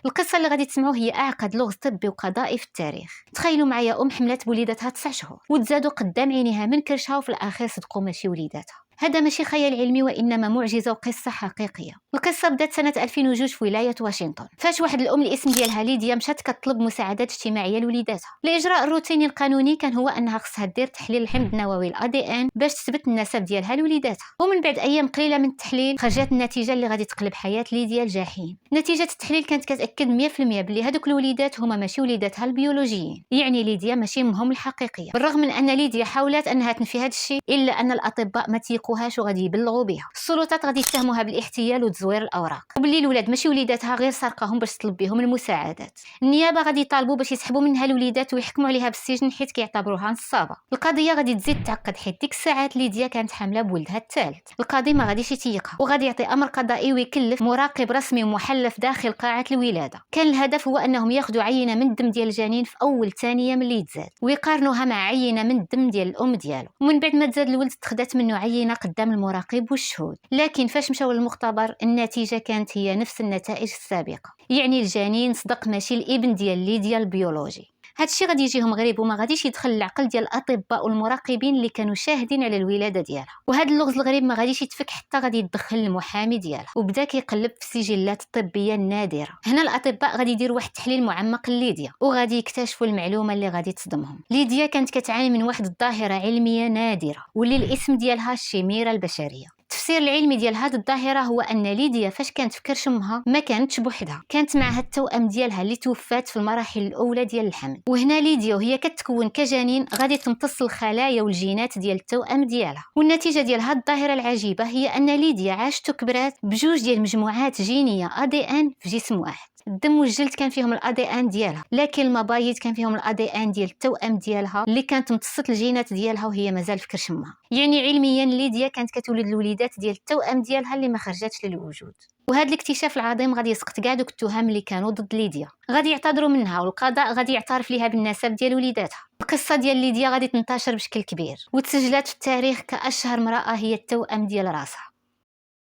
القصه اللي غادي تسمعوا هي اعقد لغز طبي وقضائي في التاريخ. تخيلوا معايا حملات بوليداتها 9 شهور وتزادوا قدام عينيها من كرشها وفي الاخير صدقوا ماشي وليداتها. هذا ماشي خيال علمي وانما معجزه وقصه حقيقيه. القصه بدات سنه 2002 في ولايه واشنطن، فاش واحد الام الاسم ديالها ليديا مشات كطلب مساعدات اجتماعيه لوليداتها. الاجراء الروتيني القانوني كان هو انها خصها دير تحليل الحمض النووي ADN باش تثبت النسب ديالها لوليداتها. ومن بعد ايام قليله من التحليل خرجت النتيجه اللي غادي تقلب حياه ليديا الجحيم. نتيجه التحليل كانت كتاكد 100% بلي هذوك الوليدات هما ماشي وليداتها البيولوجيين، يعني ليديا ماشي امهم الحقيقيه. بالرغم من ان ليديا حاولت انها تنفي هذا الشيء الا ان الاطباء ما تيقوهاش وغادي يبلغوا بها. السلطات غادي يتهموها بالاحتيال وتزوير الاوراق، وباللي الولاد ماشي وليداتها غير سرقاهم باش تطلب بهم المساعدات. النيابه غادي يطالبوا باش يسحبوا منها الوليدات ويحكموا عليها بالسجن حيت كيعتبروها نصابه. القضيه غادي تزيد تعقد حيت ديك الساعات ليديا كانت حامله بولدها الثالث. القاضي ما غاديش يتيقها وغادي يعطي امر قضائي ويكلف مراقب رسمي محلف داخل قاعه الولاده. كان الهدف هو انهم ياخذوا عينه من الدم ديال الجنين في اول ثانيه ملي يتزاد ويقارنوها مع عينه من الدم ديال الام ديالو، ومن بعد ما تزاد الولد تخدات منه عينه قدام المراقب والشهود. لكن فاش مشاو للمختبر النتيجه كانت هي نفس النتائج السابقه، يعني الجنين صدق ماشي الابن ديال ليديا البيولوجي. هادشي غادي يجيهم غريب وما غاديش يدخل العقل ديال الاطباء والمراقبين اللي كانوا شاهدين على الولاده ديالها. وهذا اللغز الغريب ما غاديش يتفك حتى غادي يدخل المحامي ديالها وبدا كيقلب في السجلات الطبيه النادره. هنا الاطباء غادي يديروا واحد التحليل معمق لليديا وغادي يكتشفوا المعلومه اللي غادي تصدمهم. ليديا كانت كتعاني من واحد الظاهره علميه نادره واللي الاسم ديالها الشميره البشريه. التفسير العلمي ديال هذه الظاهره هو ان ليديا فاش كانت في كرش امها ما كانتش بوحدها، كانت معها التوأم ديالها اللي توفات في المراحل الاولى ديال الحمل. وهنا ليديا وهي كتكون كجنين غادي تمتص الخلايا والجينات ديال التوأم ديالها. والنتيجه ديال هذه الظاهره العجيبه هي ان ليديا عاشت وكبرات بجوج ديال مجموعات جينيه ADN في جسم واحد. الدم والجلد كان فيهم ADN ديالها، لكن المبايض كان فيهم ADN ديال التوأم ديالها اللي كانت امتصت الجينات ديالها وهي مازال في كرش امها. يعني علميا ليديا كانت كتولد الوليدات ديال التوأم ديالها اللي ما خرجتش للوجود. وهذا الاكتشاف العظيم غادي يسقط كاع دوك التهم اللي كانوا ضد ليديا، غادي يعتذروا منها والقضاء غادي يعترف ليها بالنسب ديال وليداتها. القصه ديال ليديا غادي تنتشر بشكل كبير وتسجلات في التاريخ كاشهر امراه هي التوأم ديال راسها.